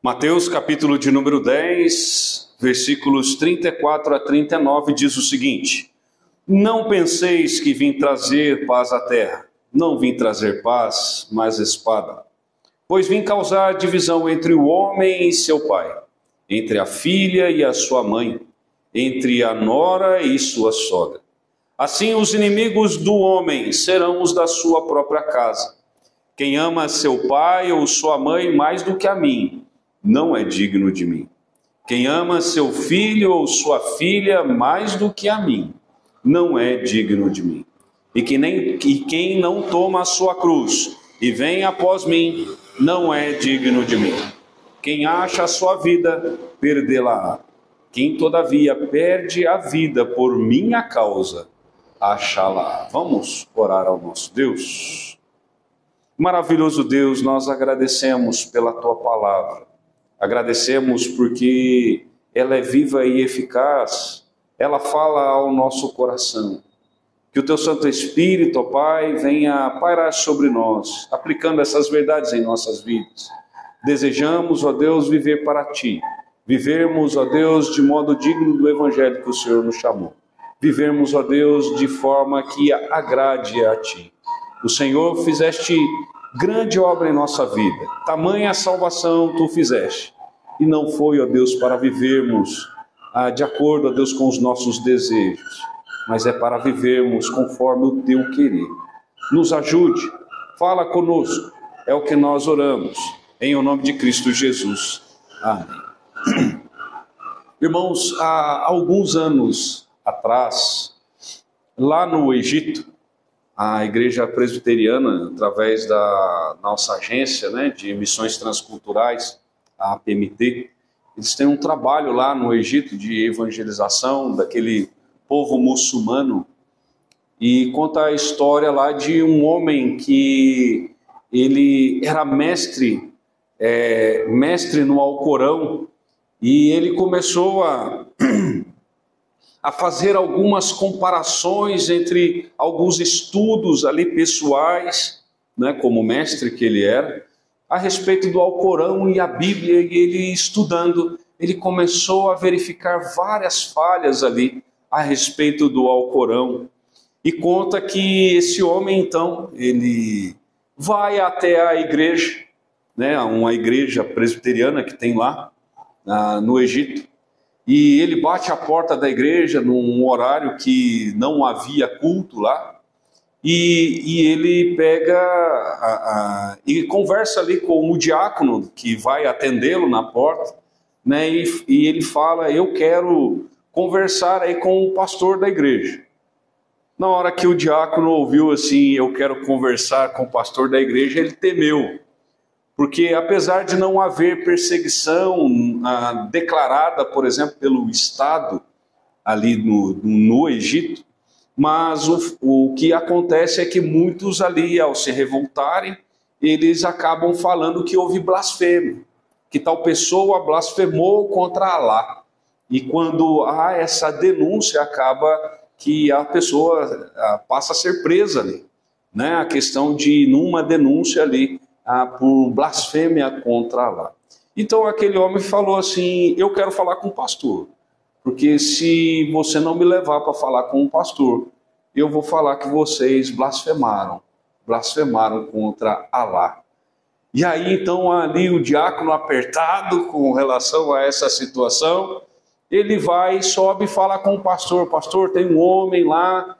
Mateus, capítulo de número 10, versículos 34 a 39, diz o seguinte: Não penseis que vim trazer paz à terra. Não vim trazer paz, mas espada. Pois vim causar divisão entre o homem e seu pai, entre a filha e a sua mãe, entre a nora e sua sogra. Assim os inimigos do homem serão os da sua própria casa. Quem ama seu pai ou sua mãe mais do que a mim, não é digno de mim. Quem ama seu filho ou sua filha mais do que a mim, não é digno de mim. E quem não toma a sua cruz e vem após mim, não é digno de mim. Quem acha a sua vida, perdê-la-á. Quem todavia perde a vida por minha causa, achá-la. Vamos orar ao nosso Deus. Maravilhoso Deus, nós agradecemos pela tua palavra. Agradecemos porque ela é viva e eficaz, ela fala ao nosso coração. Que o teu Santo Espírito, ó Pai, venha pairar sobre nós, aplicando essas verdades em nossas vidas. Desejamos, ó Deus, viver para ti. Vivermos, ó Deus, de modo digno do Evangelho que o Senhor nos chamou. Vivermos, ó Deus, de forma que agrade a ti. O Senhor fizeste grande obra em nossa vida. Tamanha salvação tu fizeste. E não foi, ó Deus, para vivermos de acordo, ó Deus, com os nossos desejos, mas é para vivermos conforme o teu querer. Nos ajude, fala conosco, é o que nós oramos, em o nome de Cristo Jesus. Amém. Irmãos, há alguns anos atrás, lá no Egito, a Igreja Presbiteriana, através da nossa agência, de missões transculturais, a APMT, eles têm um trabalho lá no Egito de evangelização daquele povo muçulmano, e conta a história lá de um homem que ele era mestre no Alcorão, e ele começou a fazer algumas comparações entre alguns estudos ali pessoais, como mestre que ele era, a respeito do Alcorão e a Bíblia, e ele estudando, ele começou a verificar várias falhas ali a respeito do Alcorão, e conta que esse homem, então, ele vai até a igreja, uma igreja presbiteriana que tem lá no Egito, e ele bate a porta da igreja num horário que não havia culto lá, e ele pega e conversa ali com o diácono que vai atendê-lo na porta, e ele fala: eu quero conversar aí com o pastor da igreja. Na hora que o diácono ouviu assim, eu quero conversar com o pastor da igreja, ele temeu. Porque apesar de não haver perseguição declarada, por exemplo, pelo Estado ali no Egito, mas o que acontece é que muitos ali, ao se revoltarem, eles acabam falando que houve blasfêmia, que tal pessoa blasfemou contra Alá. E quando há essa denúncia, acaba que a pessoa passa a ser presa ali. A questão de, numa denúncia ali, por blasfêmia contra Alá. Então aquele homem falou assim: eu quero falar com o pastor, porque se você não me levar para falar com o pastor, eu vou falar que vocês blasfemaram contra Alá. E aí então ali o diácono, apertado com relação a essa situação, ele vai, sobe e fala com o pastor: pastor, tem um homem lá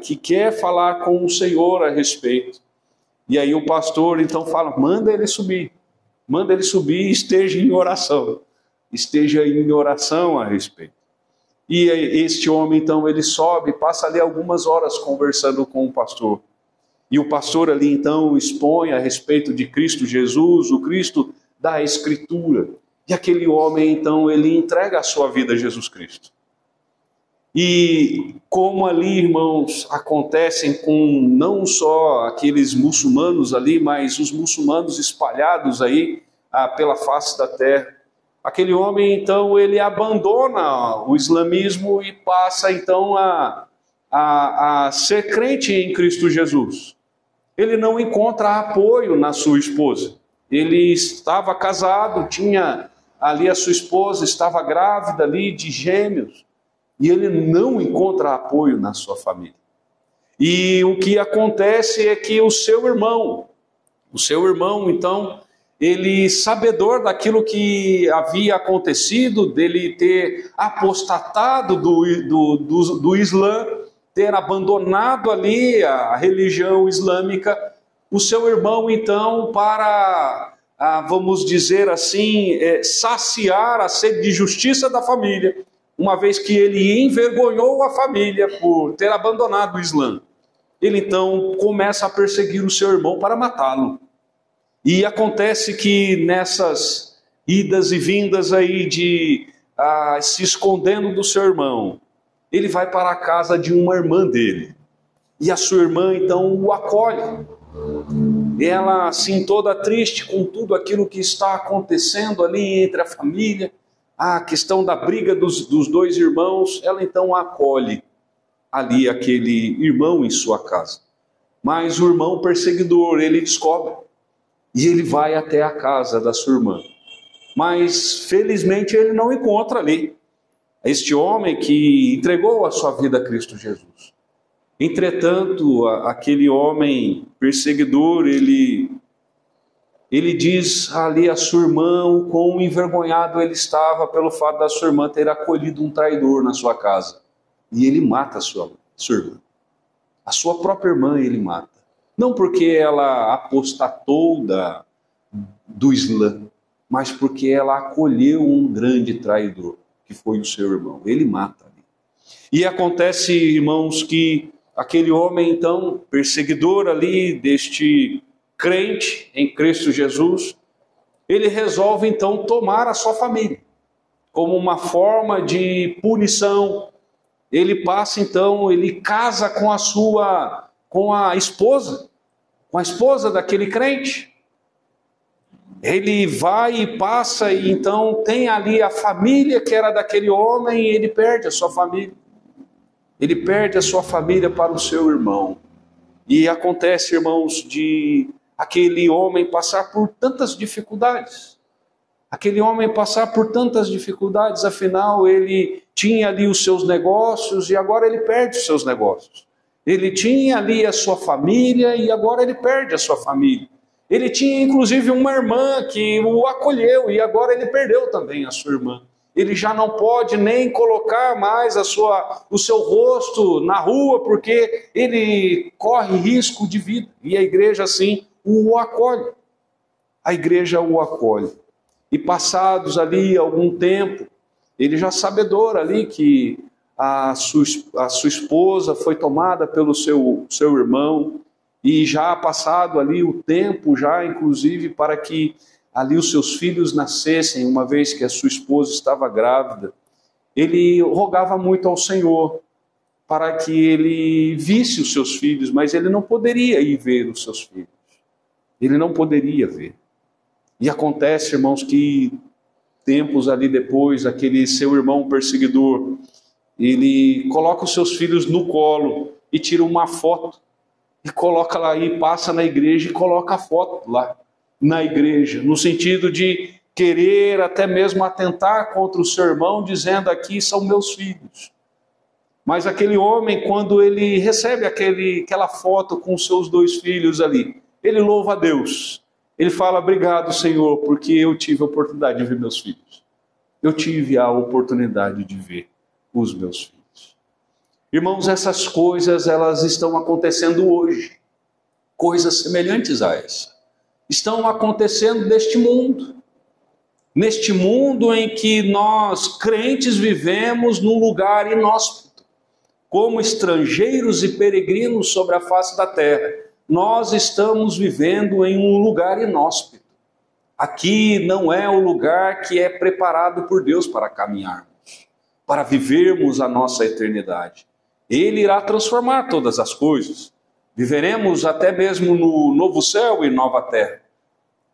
que quer falar com o Senhor a respeito. E aí o pastor então fala: manda ele subir e esteja em oração a respeito. E este homem então ele sobe, passa ali algumas horas conversando com o pastor. E o pastor ali então expõe a respeito de Cristo Jesus, o Cristo da Escritura. E aquele homem então ele entrega a sua vida a Jesus Cristo. E como ali, irmãos, acontecem com não só aqueles muçulmanos ali, mas os muçulmanos espalhados aí pela face da terra, aquele homem então ele abandona o islamismo e passa então a ser crente em Cristo Jesus. Ele não encontra apoio na sua esposa. ele estava casado, tinha ali a sua esposa, estava grávida ali de gêmeos, e ele não encontra apoio na sua família. E o que acontece é que o seu irmão, então, ele, sabedor daquilo que havia acontecido, dele ter apostatado do Islã, ter abandonado ali a religião islâmica, o seu irmão, então, para, vamos dizer assim, saciar a sede de justiça da família, uma vez que ele envergonhou a família por ter abandonado o Islã, ele então começa a perseguir o seu irmão para matá-lo. E acontece que nessas idas e vindas aí de se escondendo do seu irmão, ele vai para a casa de uma irmã dele. E a sua irmã então o acolhe. Ela assim toda triste com tudo aquilo que está acontecendo ali entre a família, a questão da briga dos dois irmãos, ela então acolhe ali aquele irmão em sua casa. Mas o irmão perseguidor, ele descobre. E ele vai até a casa da sua irmã. Mas, felizmente, ele não encontra ali este homem que entregou a sua vida a Cristo Jesus. Entretanto, aquele homem perseguidor, ele diz ali a sua irmã o quão envergonhado ele estava pelo fato da sua irmã ter acolhido um traidor na sua casa. E ele mata a sua irmã. A sua própria irmã ele mata. Não porque ela apostatou do Islã, mas porque ela acolheu um grande traidor, que foi o seu irmão. Ele mata ali. E acontece, irmãos, que aquele homem, então, perseguidor ali deste crente em Cristo Jesus, ele resolve, então, tomar a sua família. Como uma forma de punição, ele passa, então, ele casa com a esposa daquele crente. Ele vai e passa e então tem ali a família que era daquele homem e ele perde a sua família. Ele perde a sua família para o seu irmão. E acontece, irmãos, de aquele homem passar por tantas dificuldades. Afinal ele tinha ali os seus negócios e agora ele perde os seus negócios. Ele tinha ali a sua família e agora ele perde a sua família. Ele tinha inclusive uma irmã que o acolheu e agora ele perdeu também a sua irmã. Ele já não pode nem colocar mais o seu rosto na rua porque ele corre risco de vida. E a igreja assim o acolhe. A igreja o acolhe. E passados ali algum tempo, ele já sabedor ali que a sua esposa foi tomada pelo seu irmão, e já passado ali o tempo, já inclusive para que ali os seus filhos nascessem, uma vez que a sua esposa estava grávida, ele rogava muito ao Senhor para que ele visse os seus filhos, mas ele não poderia ir ver os seus filhos. Ele não poderia ver. E acontece, irmãos, que tempos ali depois, aquele seu irmão perseguidor, ele coloca os seus filhos no colo e tira uma foto e coloca lá e passa na igreja e coloca a foto lá na igreja, no sentido de querer até mesmo atentar contra o seu irmão, dizendo aqui são meus filhos. Mas aquele homem, quando ele recebe aquela foto com os seus dois filhos ali, ele louva a Deus. Ele fala, obrigado, Senhor, porque eu tive a oportunidade de ver meus filhos. Eu tive a oportunidade de ver os meus filhos. Irmãos, essas coisas, elas estão acontecendo hoje. Coisas semelhantes a essa. Estão acontecendo neste mundo. Neste mundo em que nós, crentes, vivemos num lugar inóspito. Como estrangeiros e peregrinos sobre a face da terra. Nós estamos vivendo em um lugar inóspito. Aqui não é o lugar que é preparado por Deus para caminharmos, para vivermos a nossa eternidade. Ele irá transformar todas as coisas. Viveremos até mesmo no novo céu e nova terra.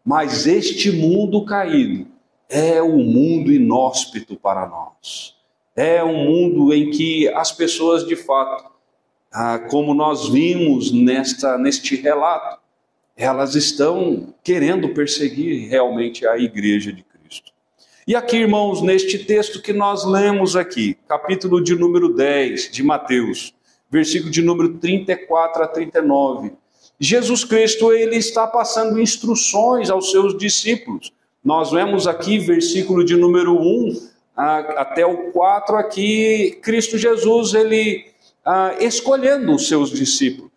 Mas este mundo caído é um mundo inóspito para nós. É um mundo em que as pessoas de fato, como nós vimos neste relato, elas estão querendo perseguir realmente a igreja de Cristo. E aqui, irmãos, neste texto que nós lemos aqui, capítulo de número 10 de Mateus, versículo de número 34 a 39, Jesus Cristo, ele está passando instruções aos seus discípulos. Nós vemos aqui, versículo de número 1 até o 4, aqui, Cristo Jesus, ele escolhendo os seus discípulos.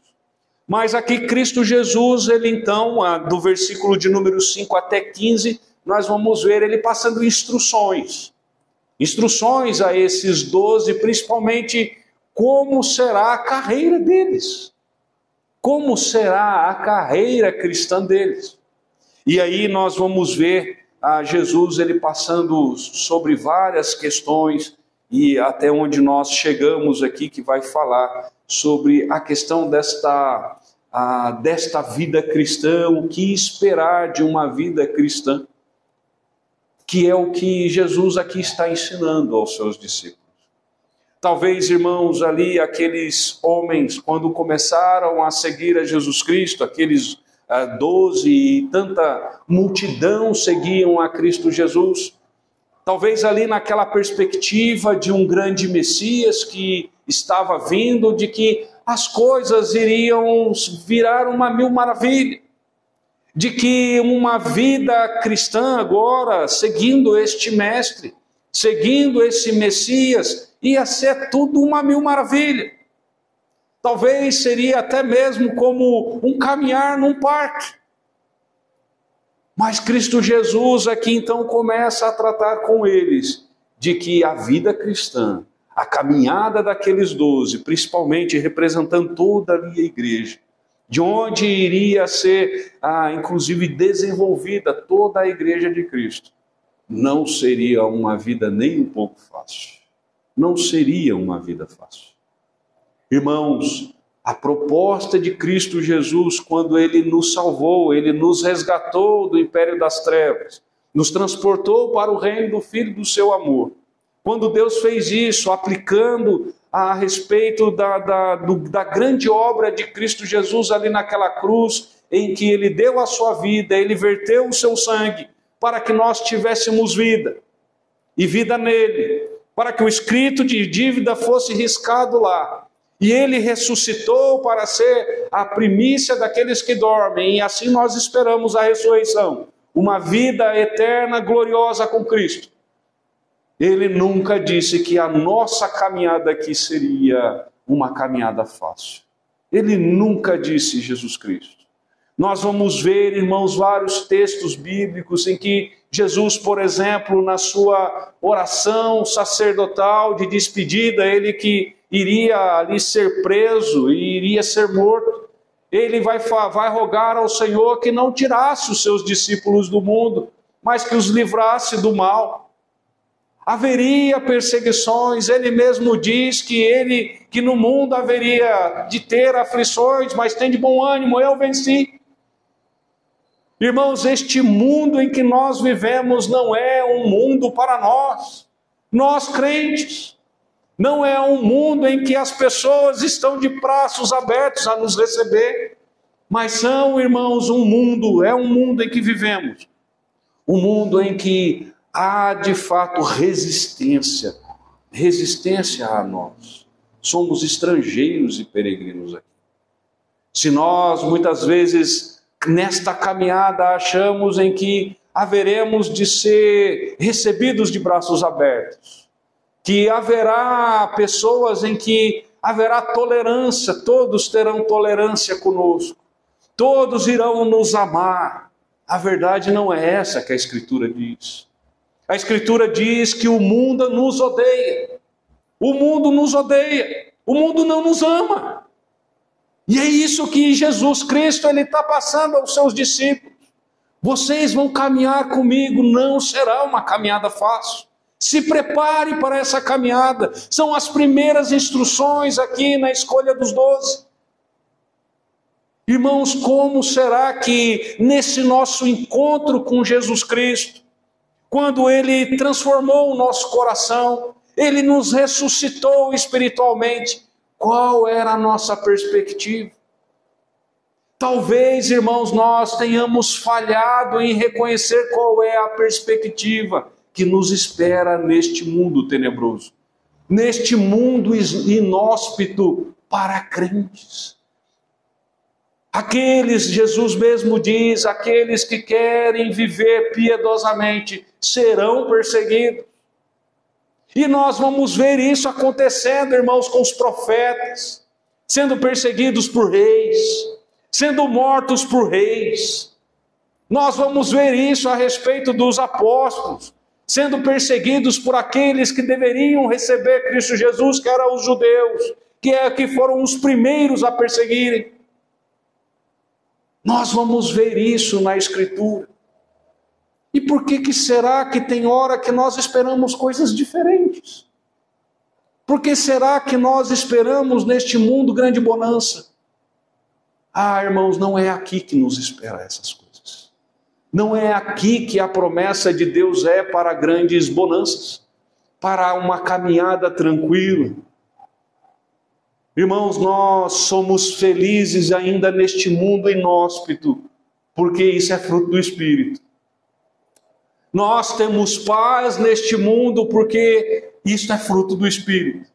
Mas aqui, Cristo Jesus, ele então, do versículo de número 5 até 15, nós vamos ver ele passando instruções. Instruções a esses 12, principalmente como será a carreira deles. Como será a carreira cristã deles. E aí nós vamos ver Jesus ele passando sobre várias questões e até onde nós chegamos aqui, que vai falar sobre a questão desta vida cristã, o que esperar de uma vida cristã, que é o que Jesus aqui está ensinando aos seus discípulos. Talvez, irmãos, ali aqueles homens, quando começaram a seguir a Jesus Cristo, aqueles 12 e tanta multidão seguiam a Cristo Jesus, talvez ali naquela perspectiva de um grande Messias que estava vindo, de que as coisas iriam virar uma mil maravilha, de que uma vida cristã agora, seguindo este mestre, seguindo esse Messias, ia ser tudo uma mil maravilha. Talvez seria até mesmo como um caminhar num parque. Mas Cristo Jesus aqui então começa a tratar com eles de que a vida cristã, a caminhada daqueles 12, principalmente representando toda a igreja, de onde iria ser, inclusive, desenvolvida toda a igreja de Cristo, não seria uma vida nem um pouco fácil. Não seria uma vida fácil. Irmãos, a proposta de Cristo Jesus, quando Ele nos salvou, Ele nos resgatou do império das trevas, nos transportou para o reino do Filho do seu amor. Quando Deus fez isso, aplicando a respeito da grande obra de Cristo Jesus ali naquela cruz, em que Ele deu a sua vida, Ele verteu o seu sangue, para que nós tivéssemos vida, e vida nele, para que o escrito de dívida fosse riscado lá. E ele ressuscitou para ser a primícia daqueles que dormem, e assim nós esperamos a ressurreição, uma vida eterna, gloriosa com Cristo. Ele nunca disse que a nossa caminhada aqui seria uma caminhada fácil. Ele nunca disse, Jesus Cristo. Nós vamos ver, irmãos, vários textos bíblicos em que Jesus, por exemplo, na sua oração sacerdotal de despedida, ele que iria ali ser preso e iria ser morto, ele vai rogar ao Senhor que não tirasse os seus discípulos do mundo, mas que os livrasse do mal. Haveria perseguições, ele mesmo diz que no mundo haveria de ter aflições, mas tem de bom ânimo, eu venci. Irmãos, este mundo em que nós vivemos não é um mundo para nós crentes. Não é um mundo em que as pessoas estão de braços abertos a nos receber. Mas são, irmãos, é um mundo em que vivemos. Um mundo em que há, de fato, resistência a nós. Somos estrangeiros e peregrinos aqui. Se nós, muitas vezes, nesta caminhada achamos em que haveremos de ser recebidos de braços abertos, que haverá pessoas em que haverá tolerância, todos terão tolerância conosco, todos irão nos amar. A verdade não é essa que a Escritura diz. A Escritura diz que o mundo nos odeia, o mundo nos odeia, o mundo não nos ama. E é isso que Jesus Cristo ele está passando aos seus discípulos. Vocês vão caminhar comigo, não será uma caminhada fácil. Se prepare para essa caminhada. São as primeiras instruções aqui na escolha dos 12. Irmãos, como será que nesse nosso encontro com Jesus Cristo, quando Ele transformou o nosso coração, Ele nos ressuscitou espiritualmente, qual era a nossa perspectiva? Talvez, irmãos, nós tenhamos falhado em reconhecer qual é a perspectiva que nos espera neste mundo tenebroso, neste mundo inóspito para crentes. Aqueles, Jesus mesmo diz, aqueles que querem viver piedosamente serão perseguidos. E nós vamos ver isso acontecendo, irmãos, com os profetas, sendo perseguidos por reis, sendo mortos por reis. Nós vamos ver isso a respeito dos apóstolos, sendo perseguidos por aqueles que deveriam receber Cristo Jesus, que eram os judeus, que foram os primeiros a perseguirem. Nós vamos ver isso na Escritura. E por que será que tem hora que nós esperamos coisas diferentes? Por que será que nós esperamos neste mundo grande bonança? Ah, irmãos, não é aqui que nos espera essas coisas. Não é aqui que a promessa de Deus é para grandes bonanças, para uma caminhada tranquila. Irmãos, nós somos felizes ainda neste mundo inóspito, porque isso é fruto do Espírito. Nós temos paz neste mundo porque isso é fruto do Espírito.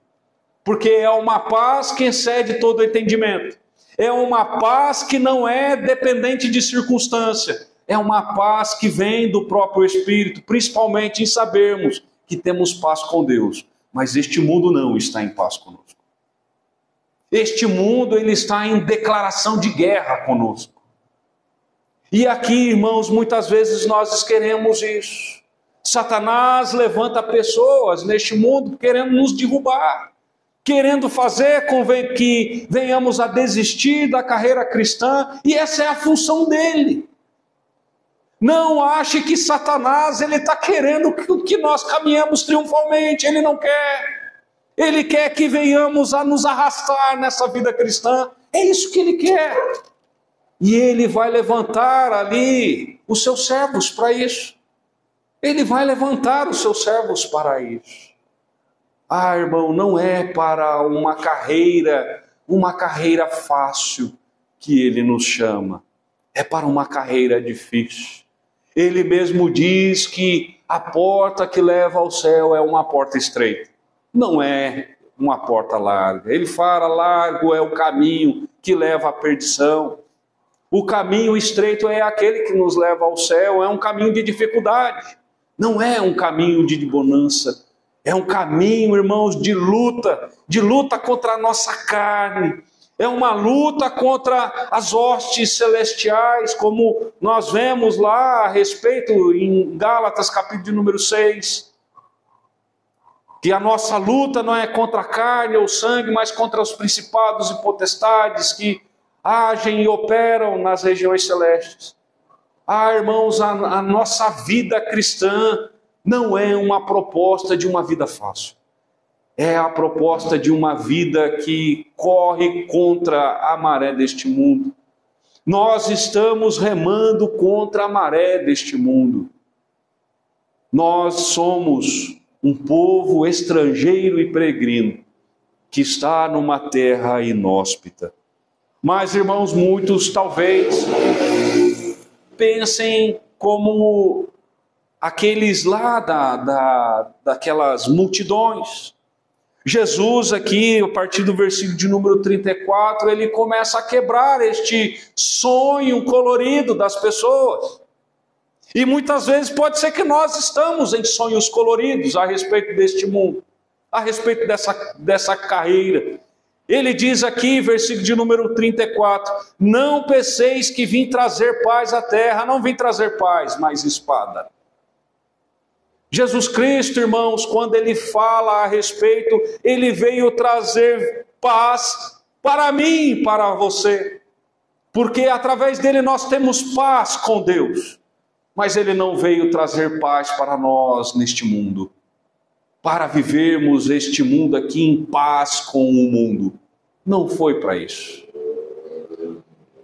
Porque é uma paz que excede todo entendimento. É uma paz que não é dependente de circunstância. É uma paz que vem do próprio Espírito, principalmente em sabermos que temos paz com Deus. Mas este mundo não está em paz conosco. Este mundo, ele está em declaração de guerra conosco. E aqui, irmãos, muitas vezes nós queremos isso. Satanás levanta pessoas neste mundo querendo nos derrubar, querendo fazer com que venhamos a desistir da carreira cristã, e essa é a função dele. Não ache que Satanás está querendo que nós caminhemos triunfalmente, ele não quer. Ele quer que venhamos a nos arrastar nessa vida cristã. É isso que ele quer. E ele vai levantar ali os seus servos para isso. Ele vai levantar os seus servos para isso. Ah, irmão, não é para uma carreira fácil que ele nos chama. É para uma carreira difícil. Ele mesmo diz que a porta que leva ao céu é uma porta estreita. Não é uma porta larga. Ele fala, largo é o caminho que leva à perdição. O caminho estreito é aquele que nos leva ao céu, é um caminho de dificuldade. Não é um caminho de bonança. É um caminho, irmãos, de luta contra a nossa carne. É uma luta contra as hostes celestiais, como nós vemos lá a respeito em Gálatas, capítulo de número 6. Que a nossa luta não é contra a carne ou sangue, mas contra os principados e potestades que agem e operam nas regiões celestes. Ah, irmãos, a nossa vida cristã não é uma proposta de uma vida fácil. É a proposta de uma vida que corre contra a maré deste mundo. Nós estamos remando contra a maré deste mundo. Nós somos um povo estrangeiro e peregrino que está numa terra inóspita. Mas, irmãos, muitos talvez pensem como aqueles lá daquelas multidões. Jesus aqui, a partir do versículo de número 34, ele começa a quebrar este sonho colorido das pessoas. E muitas vezes pode ser que nós estamos em sonhos coloridos a respeito deste mundo, a respeito dessa carreira. Ele diz aqui, versículo de número 34, não penseis que vim trazer paz à terra, não vim trazer paz, mas espada. Jesus Cristo, irmãos, quando ele fala a respeito, ele veio trazer paz para mim e para você, porque através dele nós temos paz com Deus. Mas ele não veio trazer paz para nós neste mundo, para vivermos este mundo aqui em paz com o mundo. Não foi para isso.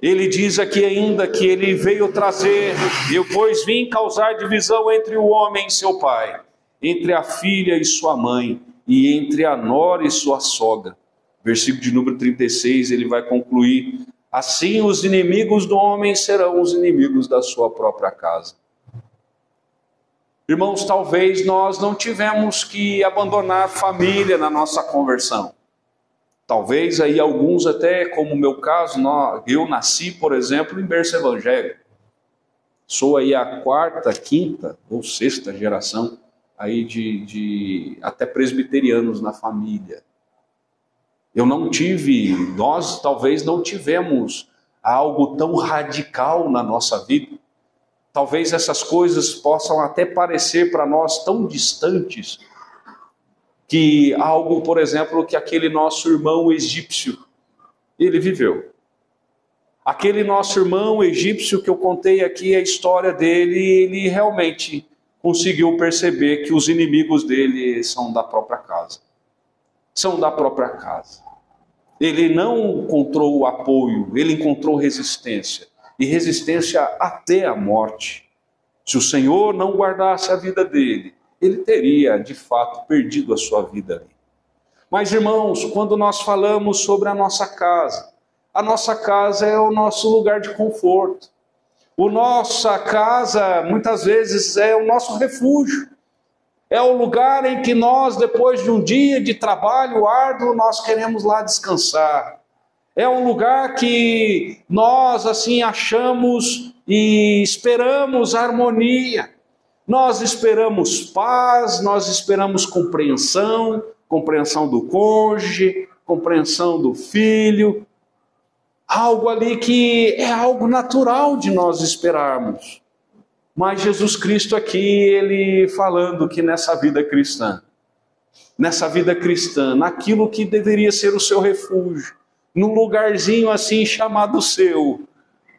Ele diz aqui ainda que ele veio trazer, eu pois vim causar divisão entre o homem e seu pai, entre a filha e sua mãe, e entre a nora e sua sogra. Versículo de número 36, ele vai concluir assim os inimigos do homem serão os inimigos da sua própria casa. Irmãos, talvez nós não tivemos que abandonar família na nossa conversão. Talvez aí alguns até, como o meu caso, eu nasci, por exemplo, em berço evangélico. Sou aí a quarta, quinta ou sexta geração aí de até presbiterianos na família. Nós talvez não tivemos algo tão radical na nossa vida. Talvez essas coisas possam até parecer para nós tão distantes, que algo, por exemplo, que aquele nosso irmão egípcio, ele viveu. Aquele nosso irmão egípcio que eu contei aqui a história dele, ele realmente conseguiu perceber que os inimigos dele são da própria casa. São da própria casa. Ele não encontrou o apoio, ele encontrou resistência. E resistência até a morte. Se o Senhor não guardasse a vida dele, ele teria, de fato, perdido a sua vida ali. Mas, irmãos, quando nós falamos sobre a nossa casa é o nosso lugar de conforto. A nossa casa, muitas vezes, é o nosso refúgio. É o lugar em que nós, depois de um dia de trabalho árduo, nós queremos lá descansar. É um lugar que nós, assim, achamos e esperamos harmonia. Nós esperamos paz, nós esperamos compreensão do cônjuge, compreensão do filho. Algo ali que é algo natural de nós esperarmos. Mas Jesus Cristo aqui, ele falando que nessa vida cristã, naquilo que deveria ser o seu refúgio, num lugarzinho assim chamado seu,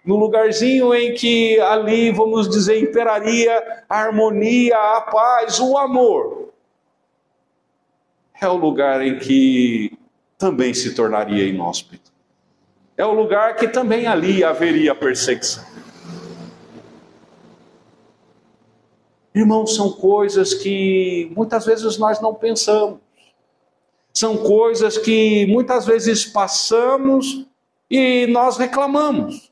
no lugarzinho em que ali, vamos dizer, imperaria a harmonia, a paz, o amor, é o lugar em que também se tornaria inóspito. É o lugar que também ali haveria perseguição. Irmãos, são coisas que muitas vezes nós não pensamos. São coisas que muitas vezes passamos e nós reclamamos.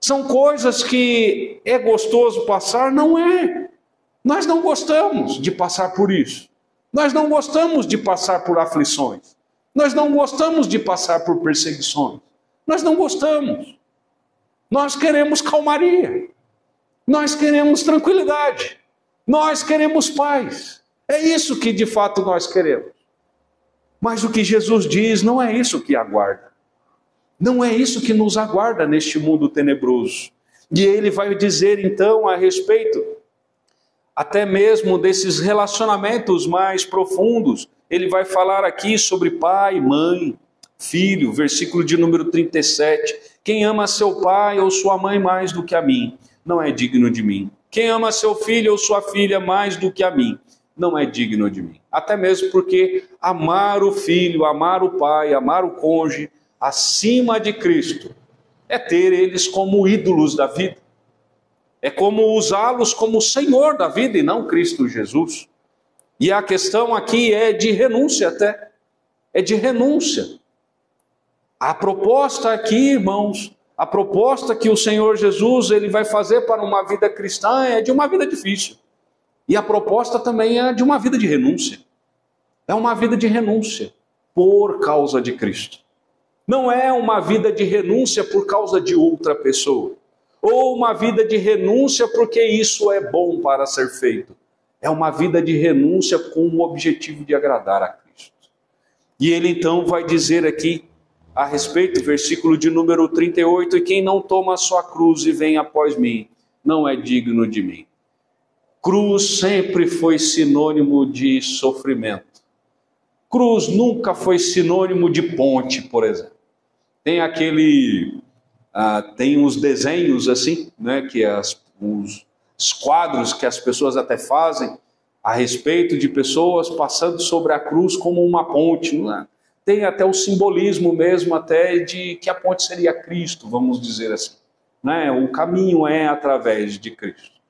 São coisas que é gostoso passar? Não é. Nós não gostamos de passar por isso. Nós não gostamos de passar por aflições. Nós não gostamos de passar por perseguições. Nós não gostamos. Nós queremos calmaria. Nós queremos tranquilidade. Nós queremos paz. É isso que de fato nós queremos. Mas o que Jesus diz não é isso que aguarda. Não é isso que nos aguarda neste mundo tenebroso. E ele vai dizer então a respeito até mesmo desses relacionamentos mais profundos. Ele vai falar aqui sobre pai, mãe, filho, versículo de número 37. Quem ama seu pai ou sua mãe mais do que a mim, não é digno de mim. Quem ama seu filho ou sua filha mais do que a mim, não é digno de mim. Até mesmo porque amar o filho, amar o pai, amar o cônjuge, acima de Cristo, é ter eles como ídolos da vida. É como usá-los como Senhor da vida e não Cristo Jesus. E a questão aqui é de renúncia até. É de renúncia. A proposta aqui, irmãos, a proposta que o Senhor Jesus ele vai fazer para uma vida cristã é de uma vida difícil. E a proposta também é de uma vida de renúncia. É uma vida de renúncia por causa de Cristo. Não é uma vida de renúncia por causa de outra pessoa. Ou uma vida de renúncia porque isso é bom para ser feito. É uma vida de renúncia com o objetivo de agradar a Cristo. E ele então vai dizer aqui a respeito, versículo de número 38, e quem não toma a sua cruz e vem após mim, não é digno de mim. Cruz sempre foi sinônimo de sofrimento. Cruz nunca foi sinônimo de ponte, por exemplo. Tem tem uns desenhos assim, né, que os quadros que as pessoas até fazem a respeito de pessoas passando sobre a cruz como uma ponte, não é? Tem até o simbolismo mesmo até de que a ponte seria Cristo, vamos dizer assim. Né? O caminho é através de Cristo.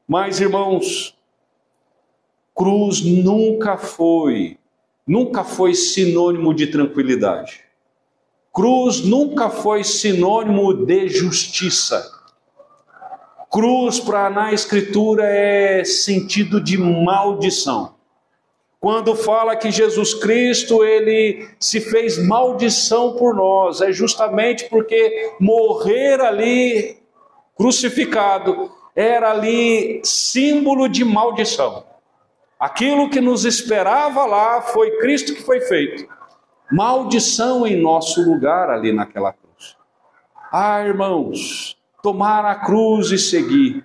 Mas, irmãos, cruz nunca foi sinônimo de tranquilidade. Cruz nunca foi sinônimo de justiça. Cruz, na Escritura, é sentido de maldição. Quando fala que Jesus Cristo, ele se fez maldição por nós, é justamente porque morrer ali, crucificado, era ali símbolo de maldição. Aquilo que nos esperava lá foi Cristo que foi feito. Maldição em nosso lugar ali naquela cruz. Ah, irmãos, tomar a cruz e seguir.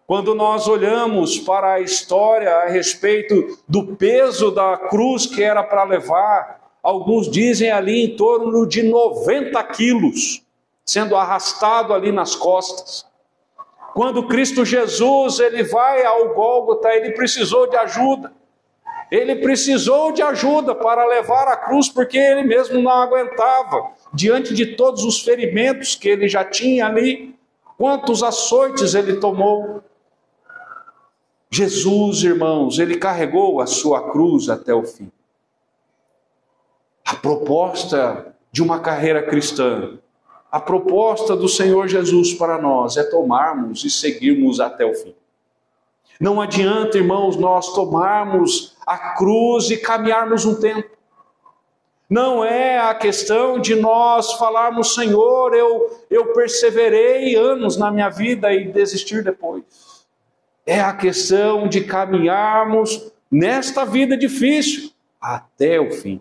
Quando nós olhamos para a história a respeito do peso da cruz que era para levar, alguns dizem ali em torno de 90 quilos, sendo arrastado ali nas costas. Quando Cristo Jesus, ele vai ao Gólgota, ele precisou de ajuda. Ele precisou de ajuda para levar a cruz, porque ele mesmo não aguentava, diante de todos os ferimentos que ele já tinha ali, quantos açoites ele tomou. Jesus, irmãos, ele carregou a sua cruz até o fim. A proposta de uma carreira cristã, a proposta do Senhor Jesus para nós é tomarmos e seguirmos até o fim. Não adianta, irmãos, nós tomarmos a cruz e caminharmos um tempo. Não é a questão de nós falarmos, Senhor, eu perseverei anos na minha vida e desistir depois. É a questão de caminharmos nesta vida difícil até o fim,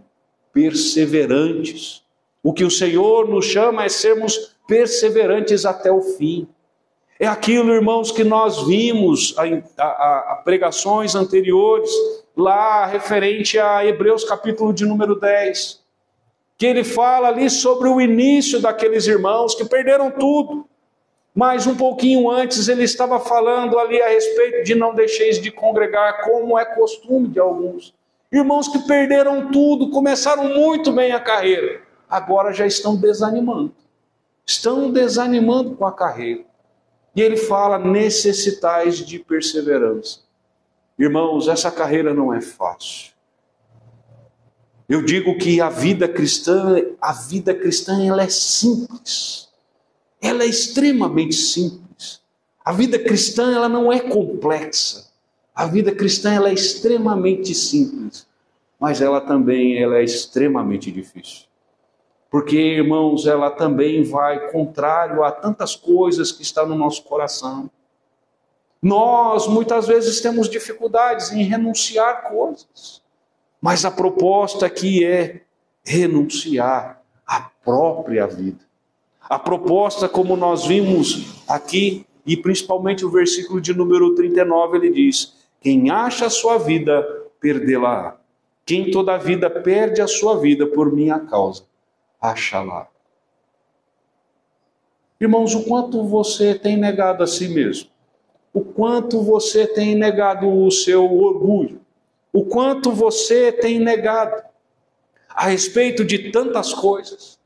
perseverantes. O que o Senhor nos chama é sermos perseverantes até o fim. É aquilo, irmãos, que nós vimos a pregações anteriores, lá referente a Hebreus capítulo de número 10, que ele fala ali sobre o início daqueles irmãos que perderam tudo. Mas um pouquinho antes ele estava falando ali a respeito de não deixeis de congregar, como é costume de alguns. Irmãos que perderam tudo, começaram muito bem a carreira, agora já estão desanimando. Estão desanimando com a carreira. E ele fala, necessitais de perseverança. Irmãos, essa carreira não é fácil. Eu digo que a vida cristã ela é simples. Ela é extremamente simples. A vida cristã ela não é complexa. A vida cristã ela é extremamente simples. Mas ela é extremamente difícil. Porque, irmãos, ela também vai contrário a tantas coisas que estão no nosso coração. Nós, muitas vezes, temos dificuldades em renunciar coisas. Mas a proposta aqui é renunciar à própria vida. A proposta, como nós vimos aqui, e principalmente o versículo de número 39, ele diz, quem acha a sua vida, perdê-la. Quem toda a vida perde a sua vida por minha causa, acha-la. Irmãos, o quanto você tem negado a si mesmo? O quanto você tem negado o seu orgulho? O quanto você tem negado a respeito de tantas coisas?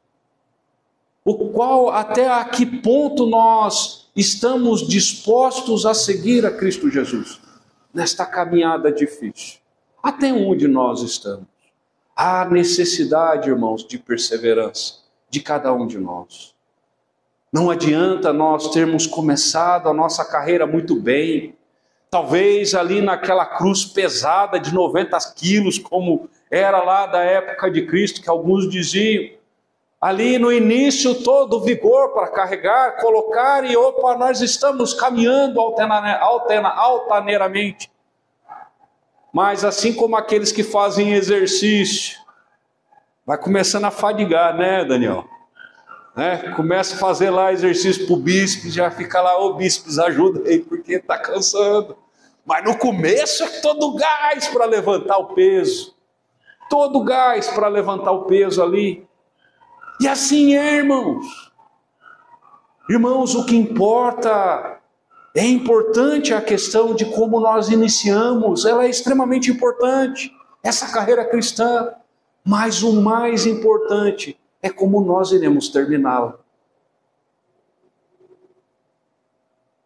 Até a que ponto nós estamos dispostos a seguir a Cristo Jesus? Nesta caminhada difícil. Até onde nós estamos? Há necessidade, irmãos, de perseverança de cada um de nós. Não adianta nós termos começado a nossa carreira muito bem, talvez ali naquela cruz pesada de 90 quilos, como era lá da época de Cristo, que alguns diziam, ali no início todo o vigor para carregar, colocar e opa, nós estamos caminhando altaneiramente. Mas assim como aqueles que fazem exercício, vai começando a fadigar, né, Daniel? Começa a fazer lá exercício para o bíceps, já fica lá, ô bíceps, ajuda aí, porque está cansando. Mas no começo é todo gás para levantar o peso. Todo gás para levantar o peso ali. E assim é, irmãos. Irmãos, o que importa... É importante a questão de como nós iniciamos, ela é extremamente importante, essa carreira cristã, mas o mais importante é como nós iremos terminá-la.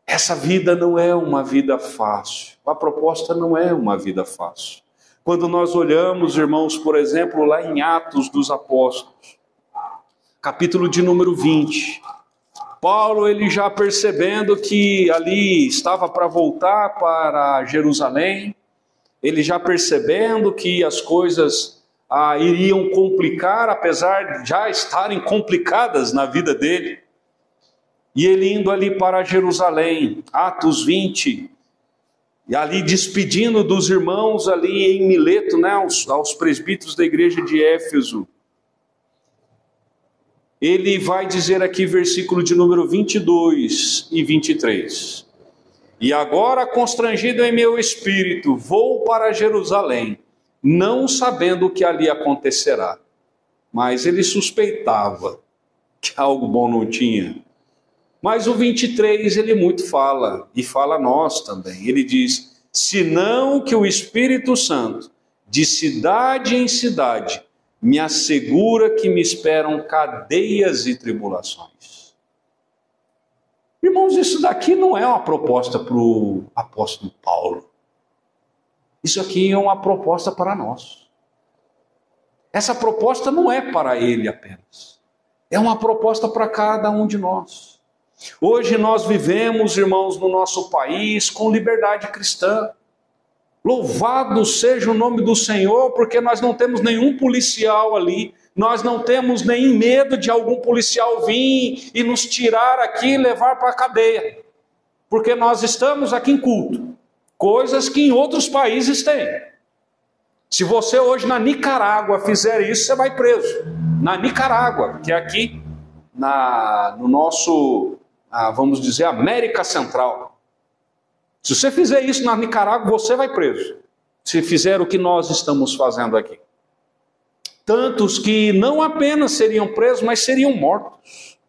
Essa vida não é uma vida fácil, a proposta não é uma vida fácil. Quando nós olhamos, irmãos, por exemplo, lá em Atos dos Apóstolos, capítulo de número 20. Paulo, ele já percebendo que ali estava para voltar para Jerusalém, ele já percebendo que as coisas iriam complicar, apesar de já estarem complicadas na vida dele. E ele indo ali para Jerusalém, Atos 20, e ali despedindo dos irmãos ali em Mileto, né, aos presbíteros da igreja de Éfeso. Ele vai dizer aqui, versículo de número 22 e 23. E agora, constrangido em meu espírito, vou para Jerusalém, não sabendo o que ali acontecerá. Mas ele suspeitava que algo bom não tinha. Mas o 23, ele muito fala, e fala a nós também. Ele diz, senão que o Espírito Santo, de cidade em cidade, me assegura que me esperam cadeias e tribulações. Irmãos, isso daqui não é uma proposta para o apóstolo Paulo. Isso aqui é uma proposta para nós. Essa proposta não é para ele apenas. É uma proposta para cada um de nós. Hoje nós vivemos, irmãos, no nosso país com liberdade cristã. Louvado seja o nome do Senhor, porque nós não temos nenhum policial ali, nós não temos nem medo de algum policial vir e nos tirar aqui e levar para a cadeia, porque nós estamos aqui em culto, coisas que em outros países têm. Se você hoje na Nicarágua fizer isso, você vai preso, na Nicarágua, que é aqui no nosso, vamos dizer, América Central. Se você fizer isso na Nicarágua, você vai preso. Se fizer o que nós estamos fazendo aqui. Tantos que não apenas seriam presos, mas seriam mortos.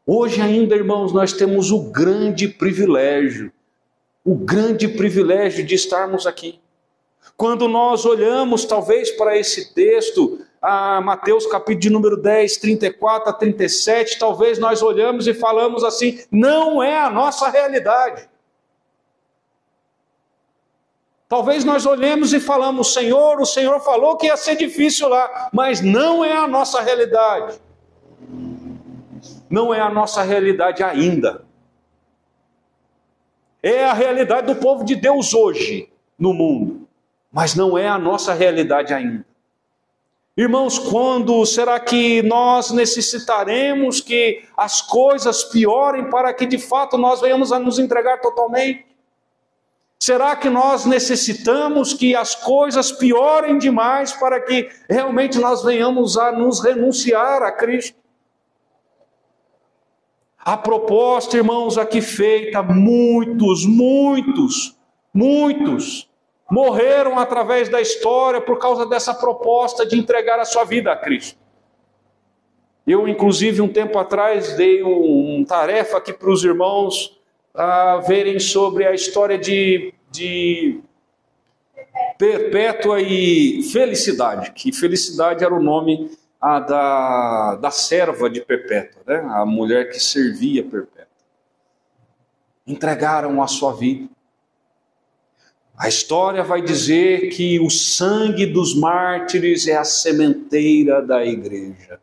Hoje ainda, irmãos, nós temos o grande privilégio de estarmos aqui. Quando nós olhamos, talvez, para esse texto, Mateus capítulo de número 10, 34 a 37, talvez nós olhamos e falamos assim, não é a nossa realidade. Talvez nós olhemos e falamos, Senhor, o Senhor falou que ia ser difícil lá, mas não é a nossa realidade. Não é a nossa realidade ainda. É a realidade do povo de Deus hoje no mundo, mas não é a nossa realidade ainda. Irmãos, quando será que nós necessitaremos que as coisas piorem para que de fato nós venhamos a nos entregar totalmente? Será que nós necessitamos que as coisas piorem demais para que realmente nós venhamos a nos renunciar a Cristo? A proposta, irmãos, aqui feita, muitos morreram através da história por causa dessa proposta de entregar a sua vida a Cristo. Eu, inclusive, um tempo atrás, dei uma tarefa aqui para os irmãos a verem sobre a história de Perpétua e Felicidade, que Felicidade era o nome da serva de Perpétua, né? A mulher que servia Perpétua. Entregaram a sua vida. A história vai dizer que o sangue dos mártires é a sementeira da igreja.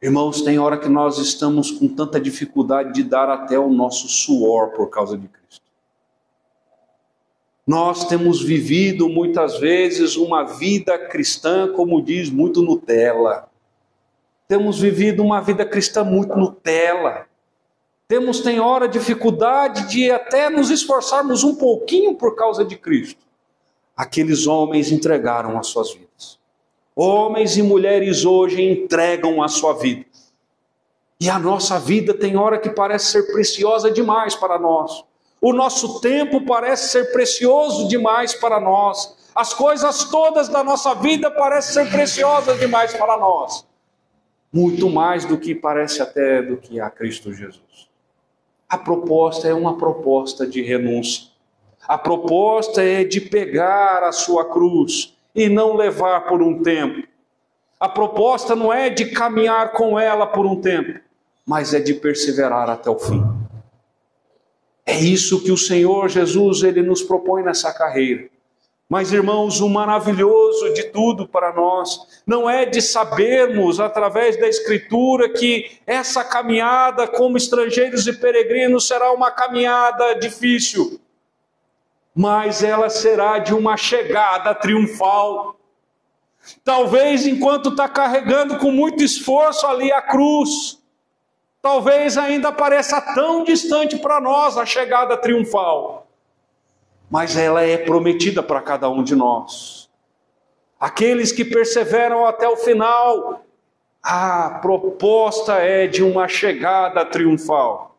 Irmãos, tem hora que nós estamos com tanta dificuldade de dar até o nosso suor por causa de Cristo. Nós temos vivido muitas vezes uma vida cristã, como diz, muito Nutella. Temos vivido uma vida cristã muito Nutella. Tem hora dificuldade de até nos esforçarmos um pouquinho por causa de Cristo. Aqueles homens entregaram as suas vidas. Homens e mulheres hoje entregam a sua vida. E a nossa vida tem hora que parece ser preciosa demais para nós. O nosso tempo parece ser precioso demais para nós. As coisas todas da nossa vida parecem ser preciosas demais para nós. Muito mais do que parece até do que a Cristo Jesus. A proposta é uma proposta de renúncia. A proposta é de pegar a sua cruz e não levar por um tempo. A proposta não é de caminhar com ela por um tempo, mas é de perseverar até o fim. É isso que o Senhor Jesus ele nos propõe nessa carreira. Mas, irmãos, o maravilhoso de tudo para nós não é de sabermos, através da Escritura, que essa caminhada como estrangeiros e peregrinos será uma caminhada difícil, mas ela será de uma chegada triunfal. Talvez enquanto está carregando com muito esforço ali a cruz, talvez ainda pareça tão distante para nós a chegada triunfal. Mas ela é prometida para cada um de nós. Aqueles que perseveram até o final, a proposta é de uma chegada triunfal.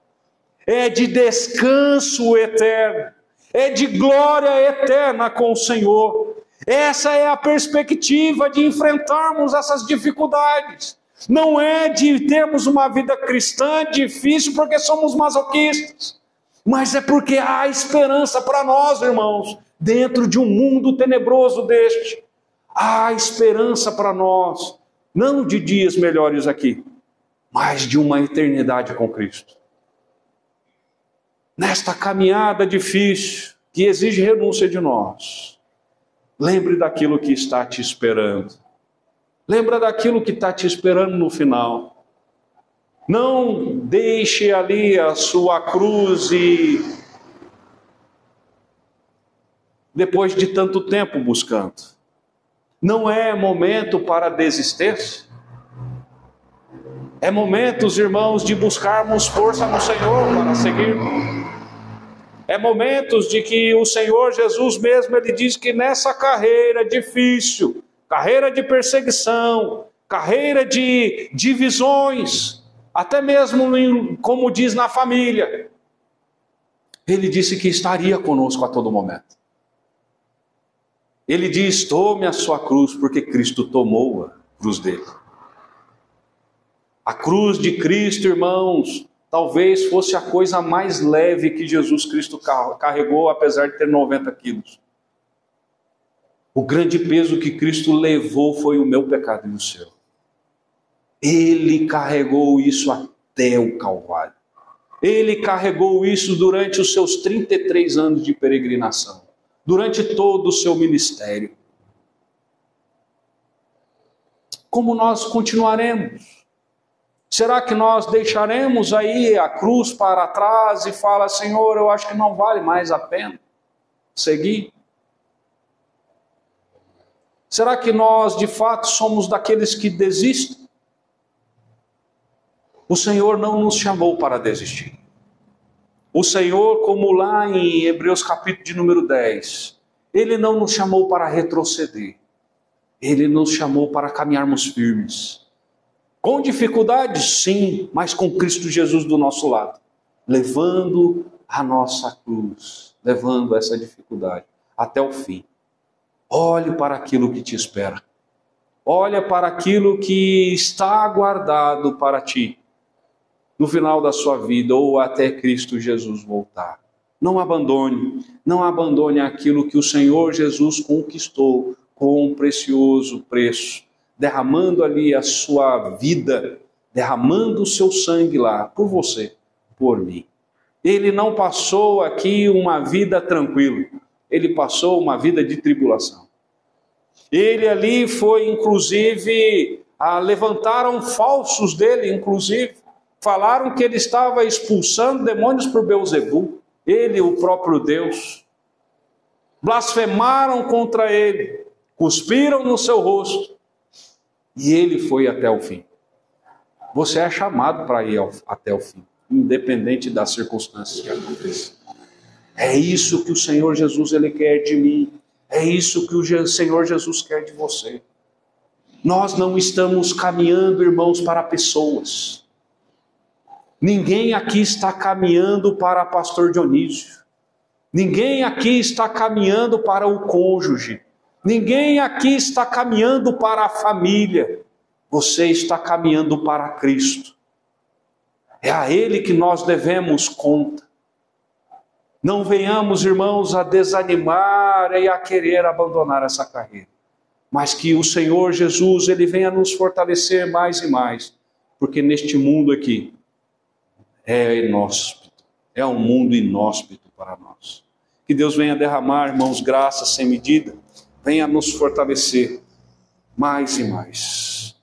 É de descanso eterno. É de glória eterna com o Senhor. Essa é a perspectiva de enfrentarmos essas dificuldades. Não é de termos uma vida cristã difícil porque somos masoquistas. Mas é porque há esperança para nós, irmãos, dentro de um mundo tenebroso deste. Há esperança para nós, não de dias melhores aqui, mas de uma eternidade com Cristo. Nesta caminhada difícil, que exige renúncia de nós, lembre daquilo que está te esperando. Lembra daquilo que está te esperando no final. Não deixe ali a sua cruz e depois de tanto tempo buscando. Não é momento para desistência. É momento, irmãos, de buscarmos força no Senhor para seguir. É momentos de que o Senhor Jesus mesmo, Ele diz que nessa carreira difícil, carreira de perseguição, carreira de divisões, até mesmo, como diz, na família, Ele disse que estaria conosco a todo momento. Ele diz: tome a sua cruz, porque Cristo tomou a cruz dele. A cruz de Cristo, irmãos, talvez fosse a coisa mais leve que Jesus Cristo carregou, apesar de ter 90 quilos. O grande peso que Cristo levou foi o meu pecado e o seu. Ele carregou isso até o Calvário. Ele carregou isso durante os seus 33 anos de peregrinação, durante todo o seu ministério. Como nós continuaremos? Será que nós deixaremos aí a cruz para trás e fala: Senhor, eu acho que não vale mais a pena seguir? Será que nós de fato somos daqueles que desistem? O Senhor não nos chamou para desistir. O Senhor, como lá em Hebreus capítulo de número 10, Ele não nos chamou para retroceder. Ele nos chamou para caminharmos firmes. Com dificuldades, sim, mas com Cristo Jesus do nosso lado. Levando a nossa cruz, levando essa dificuldade até o fim. Olhe para aquilo que te espera. Olha para aquilo que está guardado para ti no final da sua vida ou até Cristo Jesus voltar. Não abandone aquilo que o Senhor Jesus conquistou com um precioso preço, derramando ali a sua vida, derramando o seu sangue lá, por você, por mim. Ele não passou aqui uma vida tranquila, ele passou uma vida de tribulação. Ele ali foi, inclusive, levantaram falsos dele, inclusive, falaram que ele estava expulsando demônios por Beelzebul, ele, o próprio Deus. Blasfemaram contra ele, cuspiram no seu rosto, e ele foi até o fim. Você é chamado para ir até o fim, independente das circunstâncias que aconteçam. É isso que o Senhor Jesus ele quer de mim, é isso que o Senhor Jesus quer de você. Nós não estamos caminhando, irmãos, para pessoas. Ninguém aqui está caminhando para pastor Dionísio. Ninguém aqui está caminhando para o cônjuge. Ninguém aqui está caminhando para a família. Você está caminhando para Cristo. É a Ele que nós devemos conta. Não venhamos, irmãos, a desanimar e a querer abandonar essa carreira. Mas que o Senhor Jesus, Ele venha nos fortalecer mais e mais. Porque neste mundo aqui, é inóspito, é um mundo inóspito para nós. Que Deus venha derramar, irmãos, graças sem medida, venha nos fortalecer mais e mais.